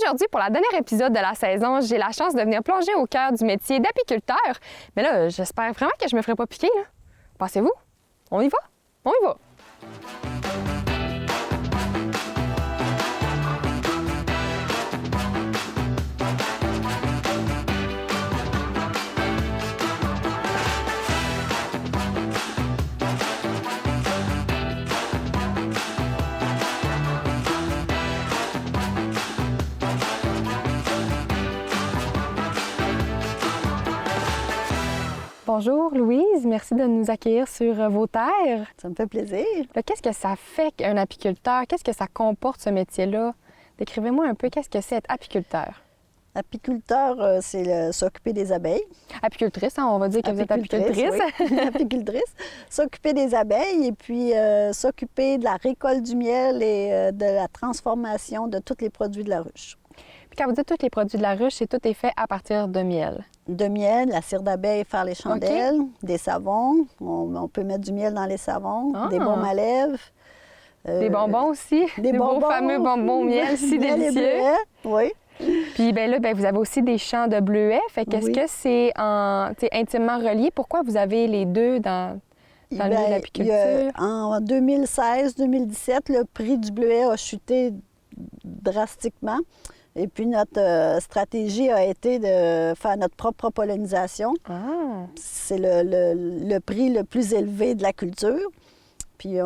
Aujourd'hui, pour le dernier épisode de la saison, j'ai la chance de venir plonger au cœur du métier d'apiculteur. Mais là, j'espère vraiment que je me ferai pas piquer, là. Pensez-vous? On y va? On y va! Bonjour Louise, merci de nous accueillir sur vos terres. Ça me fait plaisir. Qu'est-ce que ça fait qu'un apiculteur? Qu'est-ce que ça comporte ce métier-là? Décrivez-moi un peu qu'est-ce que c'est être apiculteur. Apiculteur, c'est s'occuper des abeilles. Apicultrice, hein, on va dire que vous êtes apicultrice. Oui. Apicultrice. S'occuper des abeilles et puis s'occuper de la récolte du miel et de la transformation de tous les produits de la ruche. Puis quand vous dites tous les produits de la ruche, c'est tout est fait à partir de miel. De miel, la cire d'abeille, faire les chandelles, des savons. On peut mettre du miel dans les savons, des baumes à lèvres. Des bonbons aussi. Des beaux fameux bonbons miel si délicieux. Oui. Puis bien là, vous avez aussi des champs de bleuets. Fait qu'est-ce que c'est intimement relié? Pourquoi vous avez les deux dans le milieu de l'apiculture? En 2016-2017, le prix du bleuet a chuté drastiquement. Et puis, notre stratégie a été de faire notre propre pollinisation. Ah. C'est le prix le plus élevé de la culture. Puis,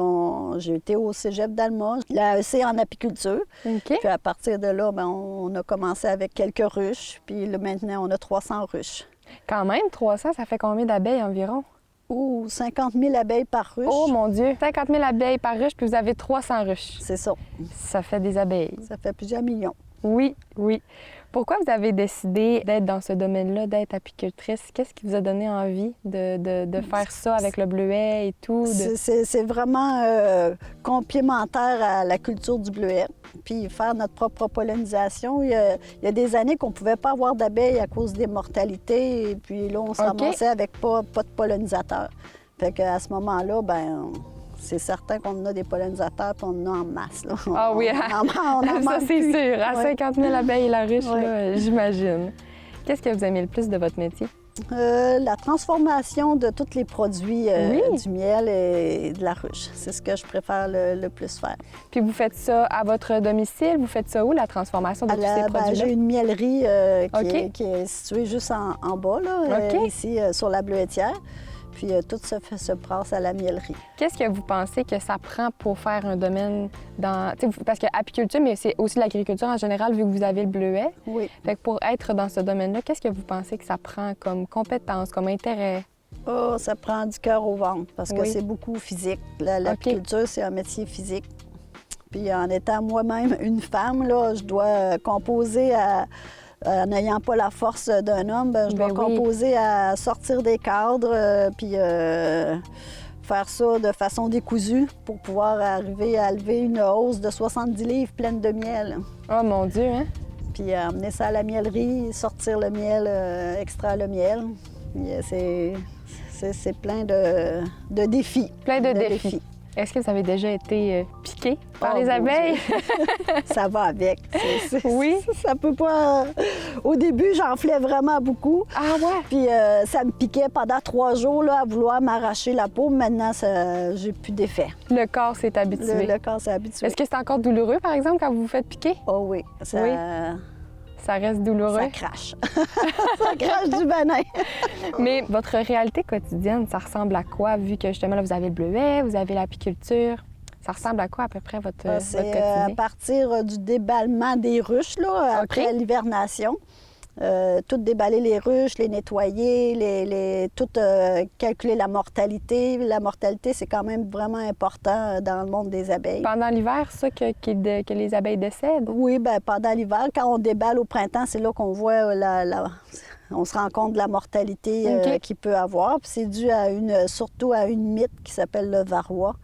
j'ai été au cégep d'Alma, l'AEC en apiculture. Okay. Puis, à partir de là, on a commencé avec quelques ruches. Puis, là, maintenant, on a 300 ruches. Quand même, 300, ça fait combien d'abeilles environ? 50 000 abeilles par ruche. Oh mon Dieu! 50 000 abeilles par ruche, puis vous avez 300 ruches. C'est ça. Ça fait des abeilles. Ça fait plusieurs millions. Oui, oui. Pourquoi vous avez décidé d'être dans ce domaine-là, d'être apicultrice? Qu'est-ce qui vous a donné envie de faire ça avec le bleuet et tout? C'est vraiment complémentaire à la culture du bleuet. Puis faire notre propre pollinisation. Il y a des années qu'on ne pouvait pas avoir d'abeilles à cause des mortalités. Et puis là, on se ramassait avec pas de pollinisateur. Fait qu'à ce moment-là, c'est certain qu'on a des pollinisateurs et on en a en masse. Là. Ah oui, ça c'est sûr. À 50 000 abeilles la ruche, j'imagine. Qu'est-ce que vous aimez le plus de votre métier? La transformation de tous les produits du miel et de la ruche. C'est ce que je préfère le plus faire. Puis vous faites ça à votre domicile? Vous faites ça où, la transformation de tous ces produits-là? J'ai une miellerie qui est située juste en bas, là, ici, sur la bleuetière. Puis tout ça se passe à la miellerie. Qu'est-ce que vous pensez que ça prend pour faire un domaine dans... Parce que apiculture, mais c'est aussi l'agriculture en général, vu que vous avez le bleuet. Oui. Fait que pour être dans ce domaine-là, qu'est-ce que vous pensez que ça prend comme compétence, comme intérêt? Oh, ça prend du cœur au ventre, parce que c'est beaucoup physique. L'apiculture, c'est un métier physique. Puis en étant moi-même une femme, là, je dois composer en n'ayant pas la force d'un homme, je dois composer à sortir des cadres, puis faire ça de façon décousue pour pouvoir arriver à lever une hausse de 70 livres pleine de miel. Oh mon Dieu, hein? Puis amener ça à la miellerie, sortir le miel, extraire le miel. C'est plein de défis. Plein de défis. Est-ce que vous avez déjà été piqué par les abeilles? Ça va avec. Oui? Ça peut pas... Au début, j'enflais vraiment beaucoup. Ah ouais? Puis ça me piquait pendant 3 jours là, à vouloir m'arracher la peau. Maintenant, j'ai plus d'effet. Le corps s'est habitué. Le corps s'est habitué. Est-ce que c'est encore douloureux, par exemple, quand vous vous faites piquer? Oh oui. Ça reste douloureux? Ça crache. Ça crache du venin. Mais votre réalité quotidienne, ça ressemble à quoi, vu que justement, là, vous avez le bleuet, vous avez l'apiculture? Ça ressemble à quoi, à peu près, votre quotidien? C'est à partir du déballement des ruches, là, après l'hivernation. Tout déballer les ruches, les nettoyer, tout calculer la mortalité. La mortalité, c'est quand même vraiment important dans le monde des abeilles. Pendant l'hiver, ça, que les abeilles décèdent? Oui, bien, pendant l'hiver, quand on déballe au printemps, c'est là qu'on voit on se rend compte de la mortalité qu'il peut avoir. Puis c'est dû surtout à une mite qui s'appelle le varroa,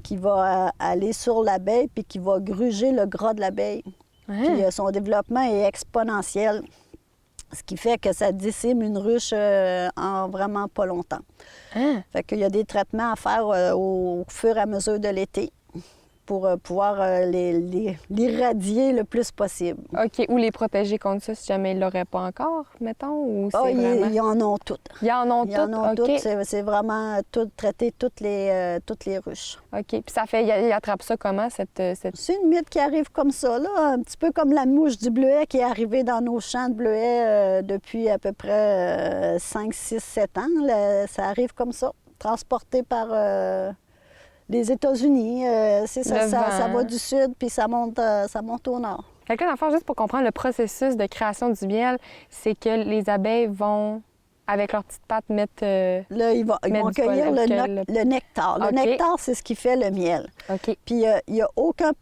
qui va aller sur l'abeille puis qui va gruger le gras de l'abeille. Puis son développement est exponentiel. Ce qui fait que ça décime une ruche en vraiment pas longtemps. Fait qu'il y a des traitements à faire au fur et à mesure de l'été. pour pouvoir l'irradier le plus possible. OK. Ou les protéger contre ça si jamais ils ne l'auraient pas encore, mettons? Ou c'est vraiment... Ils en ont toutes. Ils en ont Ils en ont toutes? OK. toutes. C'est vraiment tout, traiter toutes les ruches. OK. Puis ça fait... Ils attrapent ça comment, cette... C'est une mythe qui arrive comme ça, là, un petit peu comme la mouche du bleuet qui est arrivée dans nos champs de bleuet depuis à peu près 5, 6, 7 ans. Là, ça arrive comme ça, transporté par les États-Unis. Ça va du sud, puis ça monte au nord. Fait que là, dans le fond, juste pour comprendre le processus de création du miel, c'est que les abeilles vont, avec leurs petites pattes, mettre... Là, ils vont cueillir le nectar. Le nectar, c'est ce qui fait le miel. OK. Puis il n'y a aucun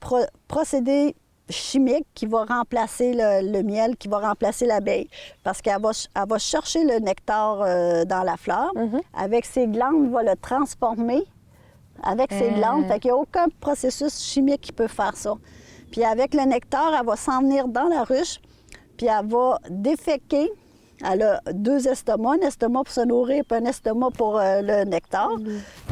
procédé chimique qui va remplacer le miel, qui va remplacer l'abeille. Parce qu'elle va chercher le nectar dans la fleur. Avec ses glandes, elle va le transformer avec ses glandes. Fait qu'il n'y a aucun processus chimique qui peut faire ça. Puis avec le nectar, elle va s'en venir dans la ruche, puis elle va déféquer. Elle a 2 estomacs, un estomac pour se nourrir, puis un estomac pour le nectar.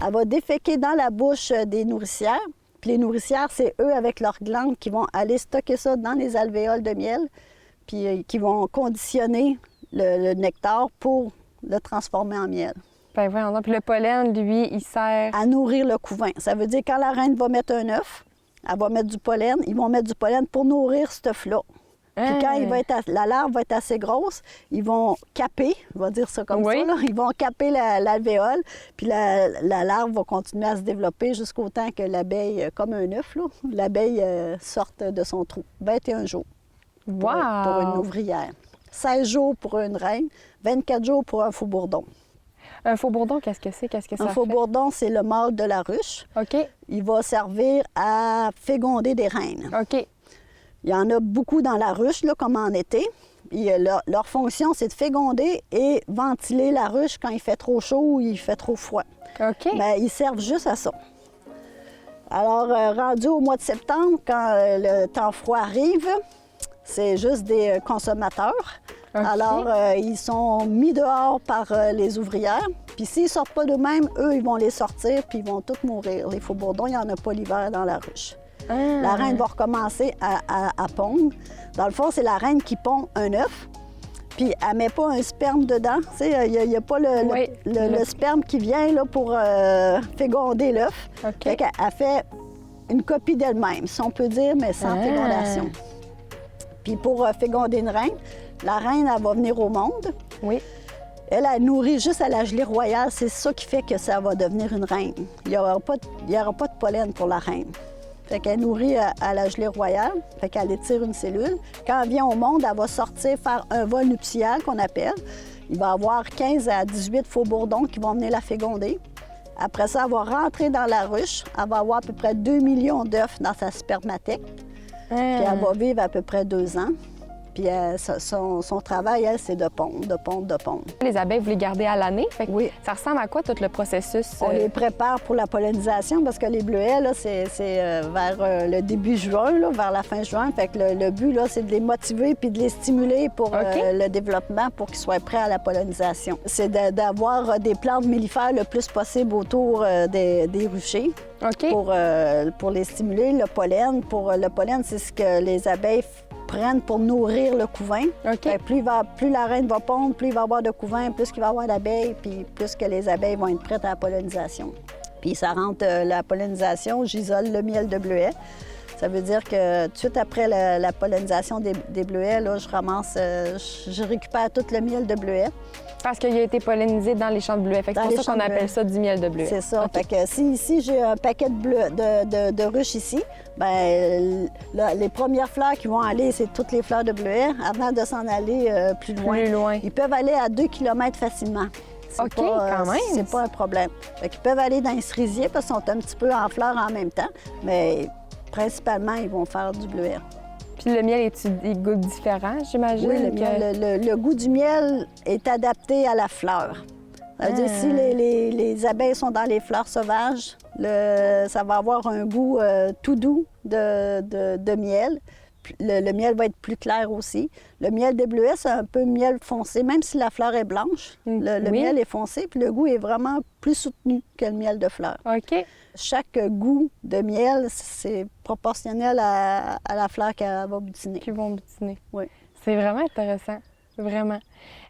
Elle va déféquer dans la bouche des nourricières. Puis les nourricières, c'est eux, avec leurs glandes, qui vont aller stocker ça dans les alvéoles de miel, puis qui vont conditionner le nectar pour le transformer en miel. Ben voyons donc. Puis le pollen, lui, il sert... À nourrir le couvain. Ça veut dire quand la reine va mettre un œuf, elle va mettre du pollen, ils vont mettre du pollen pour nourrir cet œuf-là. Puis quand la larve va être assez grosse, ils vont caper, on va dire ça comme ça, là. Ils vont caper l'alvéole, puis la larve va continuer à se développer jusqu'au temps que l'abeille, comme un œuf, l'abeille sorte de son trou. 21 jours pour une ouvrière. 16 jours pour une reine, 24 jours pour un faux-bourdon. Un faux-bourdon, qu'est-ce que c'est? Qu'est-ce que ça fait? Un faux-bourdon, c'est le mâle de la ruche. OK. Il va servir à féconder des reines. OK. Il y en a beaucoup dans la ruche, là, comme en été. Leur fonction, c'est de féconder et ventiler la ruche quand il fait trop chaud ou il fait trop froid. OK. Bien, ils servent juste à ça. Alors, rendu au mois de septembre, quand le temps froid arrive, c'est juste des consommateurs. Okay. Alors, ils sont mis dehors par les ouvrières. Puis s'ils ne sortent pas d'eux-mêmes, eux, ils vont les sortir puis ils vont tous mourir. Les faux-bourdons, il n'y en a pas l'hiver dans la ruche. La reine va recommencer à pondre. Dans le fond, c'est la reine qui pond un œuf, puis elle ne met pas un sperme dedans. Il n'y a pas le sperme qui vient là, pour féconder l'œuf. Okay. Elle fait une copie d'elle-même, si on peut dire, mais sans fécondation. Puis pour féconder une reine, la reine, elle va venir au monde. Oui. Elle nourrit juste à la gelée royale. C'est ça qui fait que ça va devenir une reine. Il n'y aura pas de pollen pour la reine. Fait qu'elle nourrit à la gelée royale, fait qu'elle étire une cellule. Quand elle vient au monde, elle va sortir faire un vol nuptial qu'on appelle. Il va y avoir 15 à 18 faux-bourdons qui vont venir la féconder. Après ça, elle va rentrer dans la ruche. Elle va avoir à peu près 2 millions d'œufs dans sa spermathèque. Puis elle va vivre à peu près 2 ans. Puis son travail, elle, c'est de pondre, de pondre, de pondre. Les abeilles, vous les gardez à l'année? Oui. Ça ressemble à quoi, tout le processus? On les prépare pour la pollinisation parce que les bleuets, là, c'est vers le début juin, là, vers la fin juin. Fait que le but, là, c'est de les motiver puis de les stimuler pour le développement pour qu'ils soient prêts à la pollinisation. C'est d'avoir des plantes mellifères le plus possible autour des ruchers. Okay. Pour les stimuler. Le pollen, c'est ce que les abeilles prennent pour nourrir le couvain. Okay. Plus la reine va pondre, plus il va y avoir de couvain, plus il va y avoir d'abeilles, puis plus que les abeilles vont être prêtes à la pollinisation. Puis ça rentre la pollinisation, j'isole le miel de bleuet. Ça veut dire que tout de suite après la pollinisation des bleuets, là, je récupère tout le miel de bleuet. Parce qu'il a été pollinisé dans les champs de bleuets. C'est pour ça qu'on appelle ça du miel de bleuet. C'est ça. Okay. Fait que si ici, j'ai un paquet de ruches ici, bien, les premières fleurs qui vont aller, c'est toutes les fleurs de bleuet avant de s'en aller plus loin. Ils peuvent aller à 2 km facilement. OK, quand même. C'est pas un problème. Fait qu'ils peuvent aller dans les cerisiers parce qu'ils sont un petit peu en fleurs en même temps, mais principalement, ils vont faire du bleuet. Puis le miel, il goûte différent, j'imagine? Oui, le goût du miel est adapté à la fleur. Ça veut dire, si les abeilles sont dans les fleurs sauvages, ça va avoir un goût tout doux de miel. le miel va être plus clair aussi. Le miel des bleuets, c'est un peu miel foncé, même si la fleur est blanche. Le miel est foncé, puis le goût est vraiment plus soutenu que le miel de fleur. OK. Chaque goût de miel, c'est proportionnel à la fleur qu'elle va butiner. Qui vont butiner. Oui. C'est vraiment intéressant, vraiment.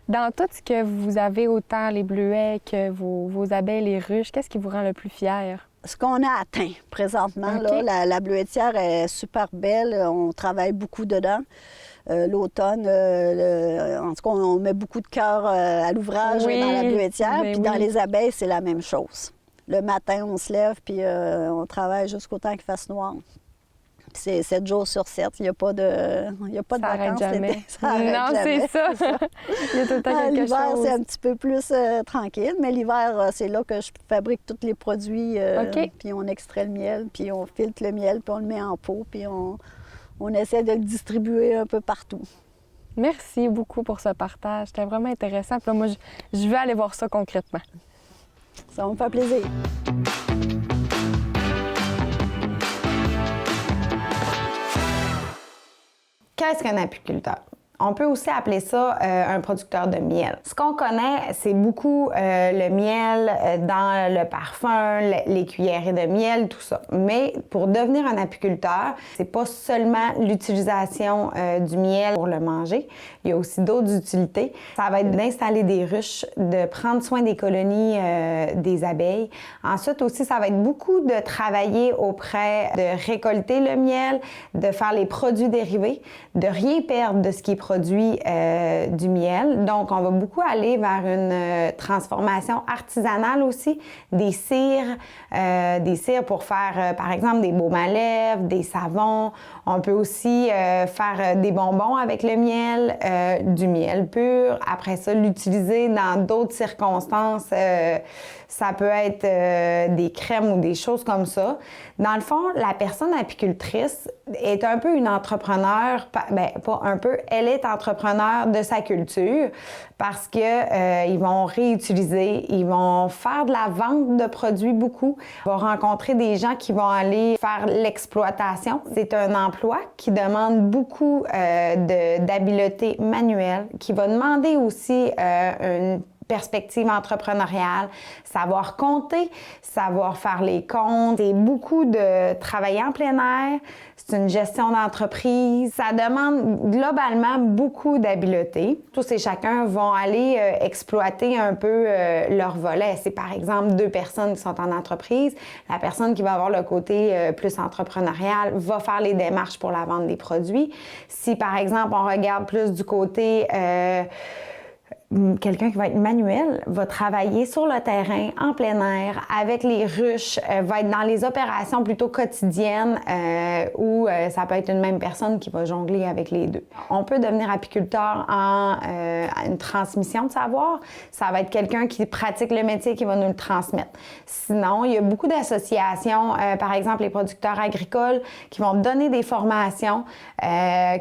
Dans tout ce que vous avez, autant les bleuets que vos abeilles, les ruches, qu'est-ce qui vous rend le plus fier? Ce qu'on a atteint présentement, OK. là, la bleuetière est super belle. On travaille beaucoup dedans. L'automne, en tout cas, on met beaucoup de cœur à l'ouvrage dans la bleuetière. Puis dans les abeilles, c'est la même chose. Le matin, on se lève, puis on travaille jusqu'au temps qu'il fasse noir. C'est 7 jours sur 7. Il n'y a pas de vacances l'été. Non, c'est ça. Il y a tout le temps quelque l'hiver, chose. c'est un petit peu plus tranquille, mais l'hiver, c'est là que je fabrique tous les produits. Puis on extrait le miel, puis on filtre le miel, puis on le met en pot, puis on essaie de le distribuer un peu partout. Merci beaucoup pour ce partage. C'était vraiment intéressant. Puis là, moi, je vais aller voir ça concrètement. Ça va me faire plaisir. Qu'est-ce qu'un apiculteur? On peut aussi appeler ça un producteur de miel. Ce qu'on connaît, c'est beaucoup le miel dans le parfum, les cuillerées de miel, tout ça. Mais pour devenir un apiculteur, c'est pas seulement l'utilisation du miel pour le manger. Il y a aussi d'autres utilités. Ça va être d'installer des ruches, de prendre soin des colonies des abeilles. Ensuite aussi, ça va être beaucoup de travailler auprès de récolter le miel, de faire les produits dérivés, de rien perdre de ce qui est produit du miel. Donc, on va beaucoup aller vers une transformation artisanale aussi, des cires pour faire, par exemple, des baumes à lèvres, des savons. On peut aussi faire des bonbons avec le miel, du miel pur. Après ça, l'utiliser dans d'autres circonstances. Ça peut être des crèmes ou des choses comme ça. Dans le fond, la personne apicultrice est un peu une entrepreneur, bien, pas un peu, elle est entrepreneur de sa culture parce que ils vont réutiliser, ils vont faire de la vente de produits beaucoup, ils vont rencontrer des gens qui vont aller faire l'exploitation. C'est un emploi qui demande beaucoup d'habileté manuelle, qui va demander aussi une perspective entrepreneuriale, savoir compter, savoir faire les comptes et beaucoup de travailler en plein air. C'est une gestion d'entreprise. Ça demande globalement beaucoup d'habileté. Tous et chacun vont aller exploiter un peu leur volet. C'est par exemple 2 personnes qui sont en entreprise. La personne qui va avoir le côté plus entrepreneurial va faire les démarches pour la vente des produits. Si par exemple on regarde plus du côté quelqu'un qui va être manuel, va travailler sur le terrain, en plein air, avec les ruches, va être dans les opérations plutôt quotidiennes où ça peut être une même personne qui va jongler avec les deux. On peut devenir apiculteur en une transmission de savoir. Ça va être quelqu'un qui pratique le métier qui va nous le transmettre. Sinon, il y a beaucoup d'associations, par exemple les producteurs agricoles, qui vont donner des formations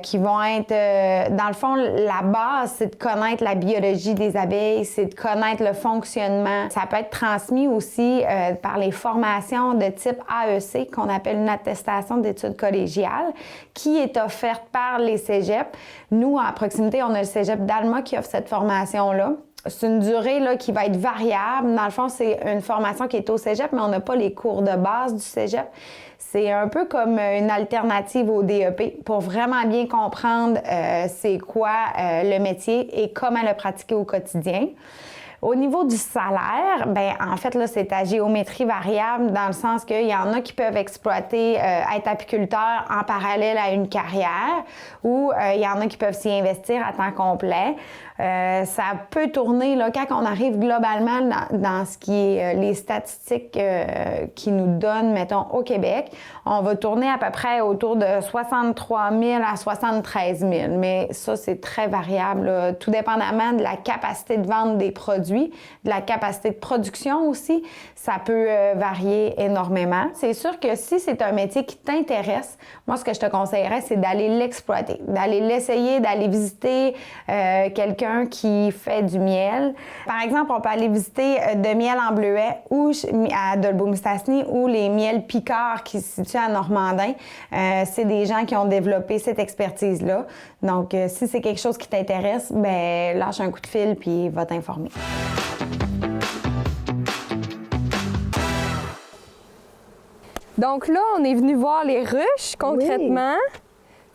qui vont être, dans le fond, la base, c'est de connaître la biologie des abeilles, c'est de connaître le fonctionnement. Ça peut être transmis aussi par les formations de type AEC, qu'on appelle une attestation d'études collégiales, qui est offerte par les cégeps. Nous, à proximité, on a le cégep d'Alma qui offre cette formation-là. C'est une durée là, qui va être variable. Dans le fond, c'est une formation qui est au cégep, mais on n'a pas les cours de base du cégep. C'est un peu comme une alternative au DEP pour vraiment bien comprendre c'est quoi le métier et comment le pratiquer au quotidien. Au niveau du salaire, bien, en fait, là, c'est à géométrie variable dans le sens qu'il y en a qui peuvent exploiter, être apiculteurs en parallèle à une carrière ou il y en a qui peuvent s'y investir à temps complet. Ça peut tourner, là, quand on arrive globalement dans ce qui est les statistiques qui nous donnent, mettons, au Québec, on va tourner à peu près autour de 63 000 à 73 000. Mais ça, c'est très variable, là, tout dépendamment de la capacité de vente des produits, de la capacité de production aussi. Ça peut varier énormément. C'est sûr que si c'est un métier qui t'intéresse, moi, ce que je te conseillerais, c'est d'aller l'exploiter, d'aller l'essayer, d'aller visiter quelqu'un quelqu'un qui fait du miel. Par exemple, on peut aller visiter de miel en bleuet ou à Dolbeau-Mistassini ou les miels Picard qui se situent à Normandin. C'est des gens qui ont développé cette expertise-là. Donc, si c'est quelque chose qui t'intéresse, ben lâche un coup de fil puis va t'informer. Donc là, on est venu voir les ruches concrètement. Oui.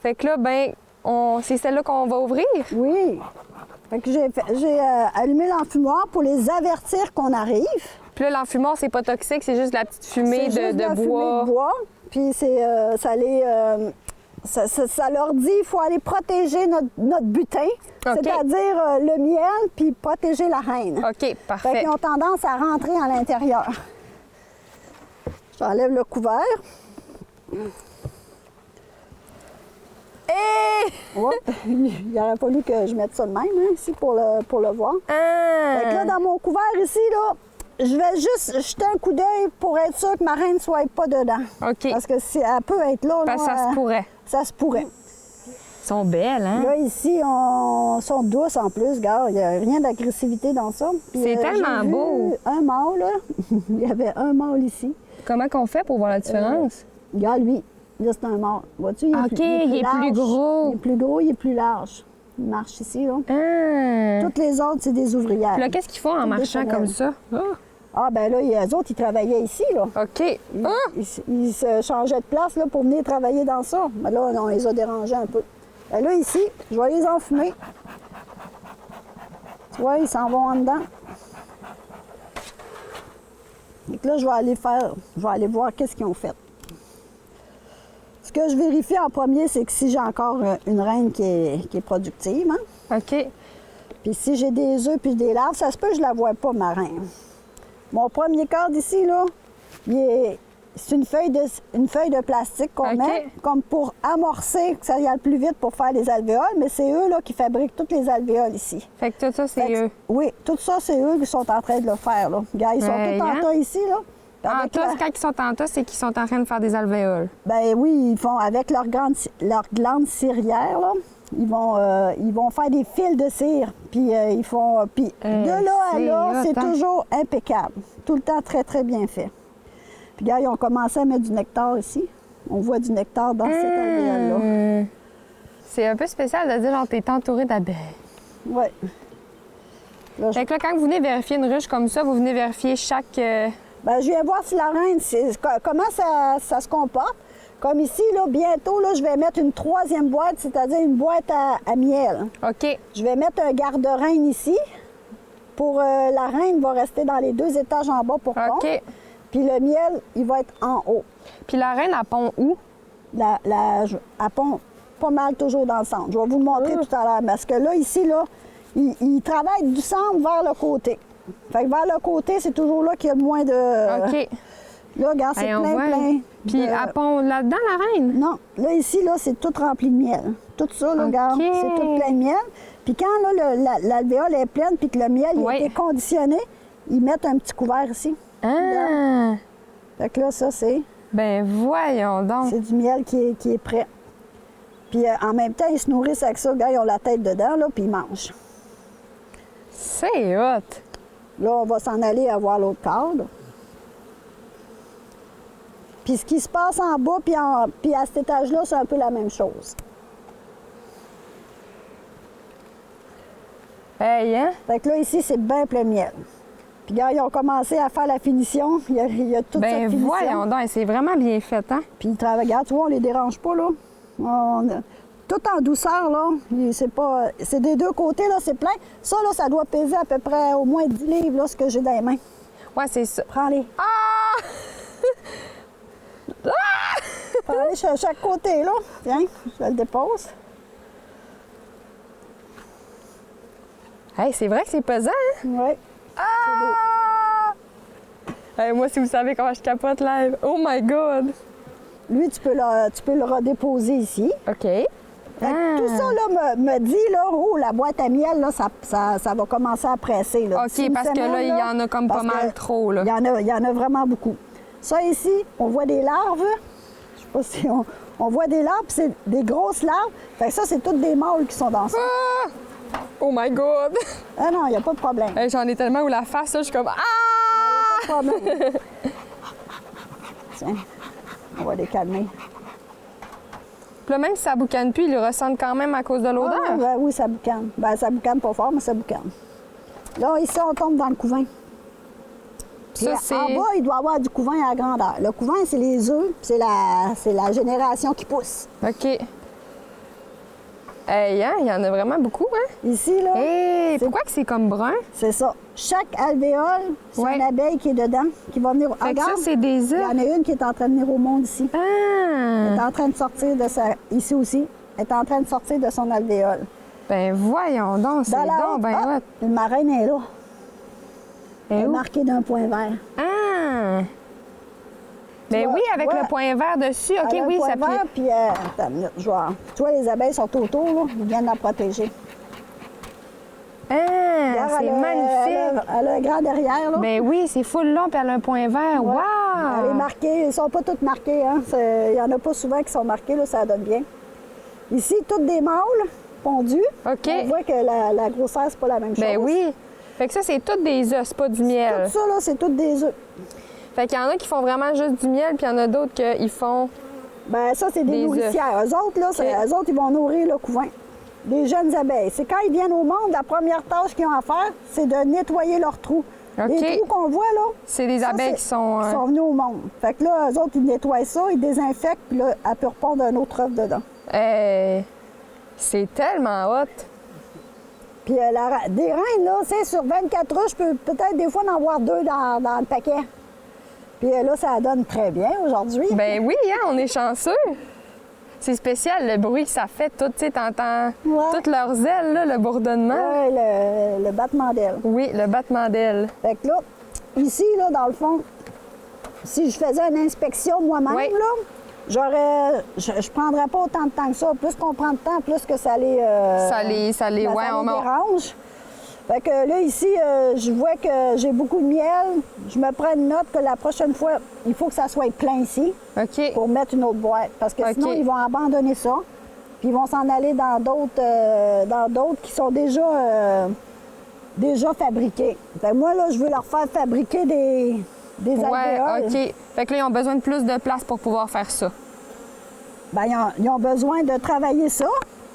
Fait que là, ben, c'est celle-là qu'on va ouvrir? Oui. Fait que j'ai allumé l'enfumoir pour les avertir qu'on arrive. Puis là, l'enfumoir, c'est pas toxique, c'est juste la petite fumée de la bois. Fumée de bois. Puis ça leur dit qu'il faut aller protéger notre butin, c'est-à-dire le miel, puis protéger la reine. OK, parfait. Fait qu'ils ont tendance à rentrer à l'intérieur. J'enlève le couvert. Il aurait fallu que je mette ça de même, ici, pour le voir. Fait que là, dans mon couvert ici, là, je vais juste jeter un coup d'œil pour être sûr que ma reine ne soit pas dedans. OK. Parce que elle peut être là. Parce que ça se pourrait. Ça se pourrait. Elles sont belles, hein? Là, ici, sont douces en plus. Regarde, il n'y a rien d'agressivité dans ça. C'est tellement beau. Un mâle, là. Il y avait un mâle ici. Comment qu'on fait pour voir la différence? Regarde, lui. Là, c'est un mâle. Vois-tu? Il est plus gros. Il est plus gros, il est plus large. Il marche ici, là. Ah. Toutes les autres, c'est des ouvrières. Puis là, qu'est-ce qu'ils font en marchant comme ça? Ah, ben là, les autres, ils travaillaient ici, là. OK. Ils se changeaient de place, là, pour venir travailler dans ça. Mais là, on les a dérangés un peu. Ben là, ici, je vais les enfumer. Tu vois, ils s'en vont en dedans. Donc là, je vais aller voir qu'est-ce qu'ils ont fait. Ce que je vérifie en premier, c'est que si j'ai encore une reine qui est productive, hein? OK. Puis si j'ai des œufs puis des larves, ça se peut que je la vois pas, ma reine. Mon premier corde ici, là, c'est une feuille de plastique qu'on met comme pour amorcer que ça y aille plus vite pour faire les alvéoles, mais c'est eux là, qui fabriquent toutes les alvéoles ici. Fait que tout ça, c'est eux? Oui, tout ça, c'est eux qui sont en train de le faire. Là. Regarde, ils sont tous en tas ici. Là. En tas, quand ils sont en tas, c'est qu'ils sont en train de faire des alvéoles? Ben oui, ils font avec leur glande cirière, là. Ils vont faire des fils de cire, puis ils font... Puis de là à là, c'est toujours impeccable. Tout le temps très, très bien fait. Puis regarde, ils ont commencé à mettre du nectar ici. On voit du nectar dans cette alvéole-là. C'est un peu spécial de dire, genre, t'es entouré d'abeilles. Oui. Fait que là, quand vous venez vérifier une ruche comme ça, vous venez vérifier chaque... Bien, je viens voir si la reine, comment ça se comporte. Comme ici, là, bientôt, là, je vais mettre une troisième boîte, c'est-à-dire une boîte à miel. OK. Je vais mettre un garde-reine ici. Pour la reine va rester dans les 2 étages en bas pour pondre. OK. Puis le miel, il va être en haut. Puis la reine, elle pond où? Elle pond pas mal toujours dans le centre. Je vais vous le montrer tout à l'heure. Parce que là, ici, là, il travaille du centre vers le côté. Fait que vers le côté, c'est toujours là qu'il y a le moins de... OK. Là, regarde, c'est plein. Puis elle pond là-dedans, la reine? Non. Là, ici, là, c'est tout rempli de miel. Tout ça, là, regarde, c'est tout plein de miel. Puis quand là, l'alvéole est pleine puis que le miel il a été conditionné, ils mettent un petit couvert ici. Ah! Fait que là, ça, c'est... Ben voyons donc! C'est du miel qui est prêt. Puis en même temps, ils se nourrissent avec ça. Regarde, ils ont la tête dedans, là, puis ils mangent. C'est hot! Là, on va s'en aller à voir l'autre cadre. Puis ce qui se passe en bas, puis à cet étage-là, c'est un peu la même chose. Hey, hein? Fait que là, ici, c'est bien plein de miel. Puis regarde, ils ont commencé à faire la finition. Il y a toute cette finition. Ben voyons donc, c'est vraiment bien fait, hein? Puis ils travaillent, regarde, tu vois, on les dérange pas, là. Tout en douceur, là. C'est des 2 côtés, là, c'est plein. Ça, là, ça doit peser à peu près au moins 10 livres, là, ce que j'ai dans les mains. Ouais, c'est ça. Prends-les. Ah! Prends-les chaque côté, là. Tiens, je le dépose. Hey, c'est vrai que c'est pesant, hein? Oui. Ah! Hey, moi, si vous savez comment je capote live. Oh my God! Lui, tu peux le redéposer ici. OK. Tout ça là, me dit, là, oh, la boîte à miel, là, ça va commencer à presser. Là. OK, parce que là, il y en a comme pas mal trop. Là. Il y en a vraiment beaucoup. Ça, ici, on voit des larves. Je sais pas si on voit des larves, puis c'est des grosses larves. Fait que ça, c'est toutes des mâles qui sont dans ça. Ah! Oh my God! Ah non, il n'y a pas de problème. Hey, j'en ai tellement où la face, là, je suis comme ah! Pas de problème. Tiens, on va les calmer. Puis là, même si ça boucane plus, ils le ressentent quand même à cause de l'odeur. Ah, ben oui, ça boucane. Ben, ça boucane pas fort, mais ça boucane. Là, ici, on tombe dans le couvain. Puis Ça, c'est... en bas, il doit y avoir du couvain à grandeur. Le couvain, c'est les œufs, puis c'est la génération qui pousse. OK. Hey, hein, il y en a vraiment beaucoup, hein? Ici, là, Hey, pourquoi que c'est comme brun? c'est ça. Chaque alvéole, c'est Ouais. une abeille qui est dedans, qui va venir... Fait que ça, Regarde, c'est des il y œufs. en a une qui est en train de venir au monde ici. Elle est Ah! en train de sortir de sa... Ici aussi. Elle est en train de sortir de son alvéole. Ben voyons donc, c'est Dans la donc haute, ben hop, hot. une marraine est là. Elle est où? marquée d'un point vert. Ah! Ben vois, oui, avec ouais. le point vert dessus. OK, Elle a un oui, point ça vert, plie. puis attends une minute, je vois. Tu vois, les abeilles sont autour, là. Ils viennent la protéger. Ah, Regarde, c'est magnifique. Elle a un grand derrière, là. Ben oui, c'est full long, puis elle a un point vert. Ouais. Elle est Wow! marquée. Ils ne sont pas toutes marquées, hein. Il n'y en a pas souvent qui sont marquées, là, ça donne bien. Ici, toutes des mâles pondus. OK. On voit que la grosseur, c'est pas la même chose. Ben oui. Fait que ça, c'est toutes des œufs, c'est pas du miel. Tout ça, là, c'est toutes des œufs. Fait qu'il y en a qui font vraiment juste du miel, puis il y en a d'autres qui font... Ben ça, c'est des Des œufs. nourricières. Eux autres, là, eux autres, ils vont nourrir le couvain. Des jeunes abeilles. C'est quand ils viennent au monde, la première tâche qu'ils ont à faire, c'est de nettoyer leurs trous. OK. Les trous qu'on voit, là, C'est des ça, abeilles qui sont... Ils sont venus au monde. Fait que là, eux autres, ils nettoient ça, ils désinfectent, puis là, elle peut repondre un autre œuf dedans. c'est tellement hot. Puis des reines, là, c'est sur 24 œufs, je peux peut-être des fois en avoir 2 dans le paquet. Puis là, ça donne très bien aujourd'hui. Ben oui, hein, on est chanceux. C'est spécial, le bruit que ça fait. Tout, tu sais, t'entends Ouais. toutes leurs ailes, là, le bourdonnement. Ouais, le battement d'ailes. Oui, le battement d'ailes. Fait que là, ici, là, dans le fond, si je faisais une inspection moi-même, Oui. là, je prendrais pas autant de temps que ça. Plus qu'on prend de temps, plus que ça les... Ça les ben, ouais, ça on les dérange. Fait que là, ici, je vois que j'ai beaucoup de miel. Je me prends une note que la prochaine fois, il faut que ça soit plein ici OK. pour mettre une autre boîte. Parce que OK. sinon, ils vont abandonner ça. Puis ils vont s'en aller dans d'autres qui sont déjà fabriqués. Fait que moi, là, je veux leur faire fabriquer des Ouais, alvéoles. OK. Fait que là, ils ont besoin de plus de place pour pouvoir faire ça. Ben, ils ont besoin de travailler ça.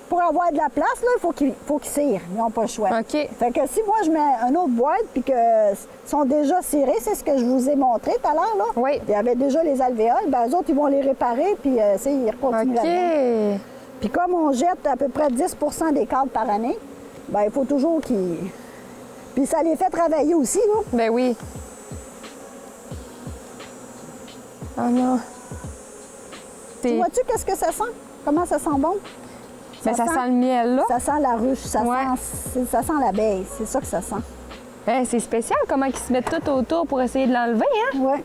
Pour avoir de la place, là, il faut qu'ils cirent. Ils n'ont pas le choix. OK. Fait que si moi, je mets une autre boîte puis que sont déjà cirés, c'est ce que je vous ai montré tout à l'heure, là. Oui. Il y avait déjà les alvéoles. Ben, eux autres, ils vont les réparer puis ils continuent là-dedans. OK. Puis comme on jette à peu près 10 des cadres par année, ben il faut toujours qu'ils... Puis ça les fait travailler aussi, là. Ben oui. Oh non. Tu vois-tu qu'est-ce que ça sent? Comment ça sent bon? Ben, ça sent le miel, là. Ça sent la ruche, ça Ouais. ça sent l'abeille, c'est ça que ça sent. C'est spécial comment ils se mettent tout autour pour essayer de l'enlever, hein? Oui.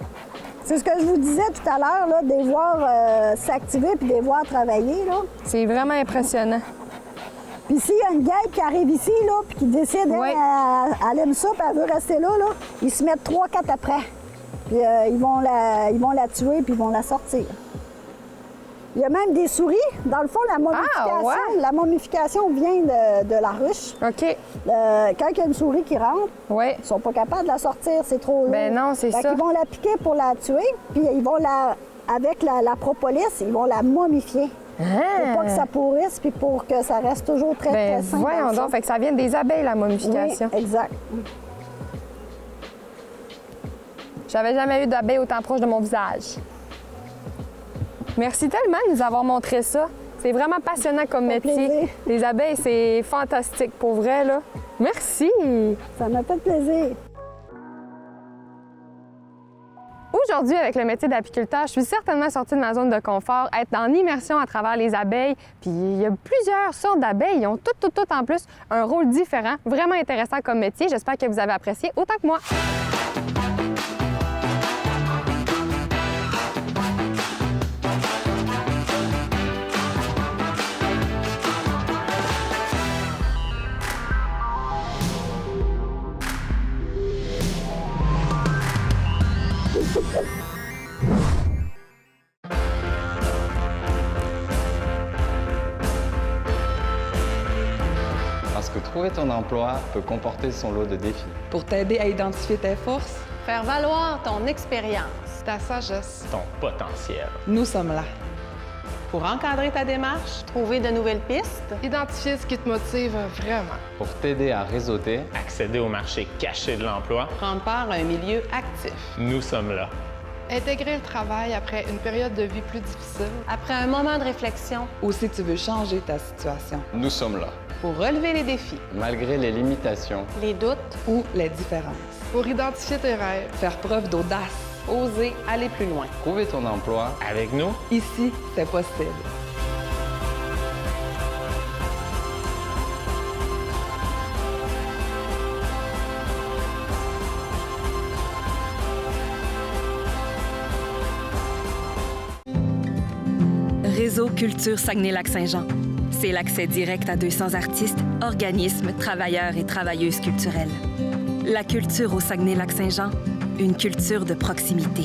C'est ce que je vous disais tout à l'heure, là, de les voir s'activer puis de les voir travailler, là. C'est vraiment impressionnant. Puis s'il y a une guêpe qui arrive ici, là, puis qui décide, Ouais. elle aime ça, puis elle veut rester là, ils se mettent 3-4 après. Puis ils vont la tuer, puis ils vont la sortir. Il y a même des souris. Dans le fond, la momification vient de la ruche. OK. Quand il y a une souris qui rentre, Oui. ils sont pas capables de la sortir, c'est trop lourd. Ben non, c'est Fait ça. qu'ils vont la piquer pour la tuer, puis ils vont avec la propolis, ils vont la momifier. Pour pas que ça pourrisse, puis pour que ça reste toujours très, Ben très sain. dans voyons le fond. donc, fait que ça vient des abeilles, la momification. Oui, exact. J'avais jamais eu d'abeilles autant proche de mon visage. Merci tellement de nous avoir montré ça. C'est vraiment passionnant comme Ça fait métier. plaisir. Les abeilles, c'est fantastique pour vrai, là. Merci! Ça m'a fait plaisir. Aujourd'hui, avec le métier d'apiculteur, je suis certainement sortie de ma zone de confort, être en immersion à travers les abeilles. Puis il y a plusieurs sortes d'abeilles. Ils ont toutes en plus un rôle différent. Vraiment intéressant comme métier. J'espère que vous avez apprécié autant que moi. Parce que trop Trouver ton emploi peut comporter son lot de défis. Pour t'aider à identifier tes forces, Faire valoir ton expérience. Ta sagesse. Ton potentiel. nous sommes là. Pour encadrer ta démarche, Trouver de nouvelles pistes. Identifier ce qui te motive vraiment. Pour t'aider à réseauter, Accéder au marché caché de l'emploi. prendre part à un milieu actif. Nous sommes là. Intégrer le travail après une période de vie plus difficile. Après un moment de réflexion, Ou si tu veux changer ta situation nous sommes là. Pour relever les défis. Malgré les limitations, les doutes, ou les différences. Pour identifier tes rêves. Faire preuve d'audace. Oser aller plus loin. trouver ton emploi, Avec nous, Ici, c'est possible. Réseau Culture Saguenay-Lac-Saint-Jean. C'est l'accès direct à 200 artistes, organismes, travailleurs et travailleuses culturelles. La culture au Saguenay-Lac-Saint-Jean, une culture de proximité.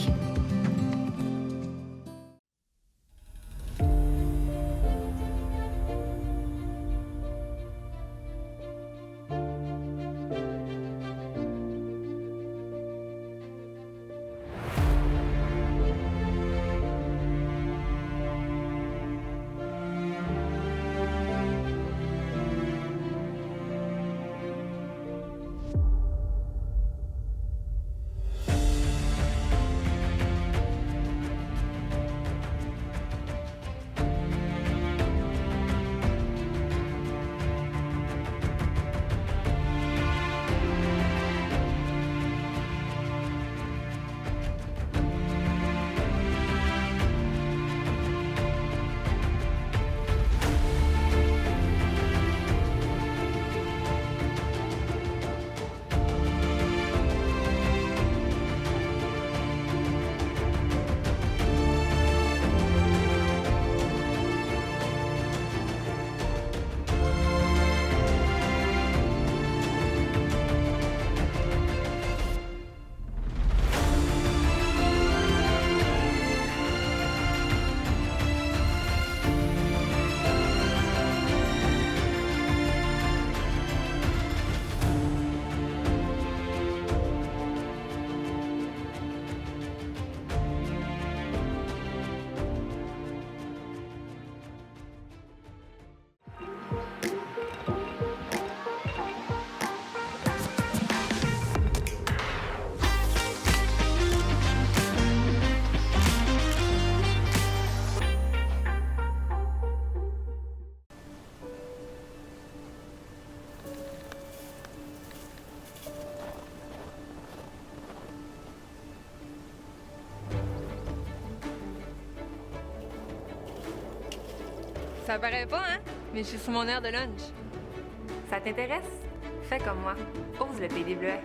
Ça paraît pas, hein? Mais je suis sur mon heure de lunch. Ça t'intéresse? Fais comme moi. Ose le pays des Bleuets.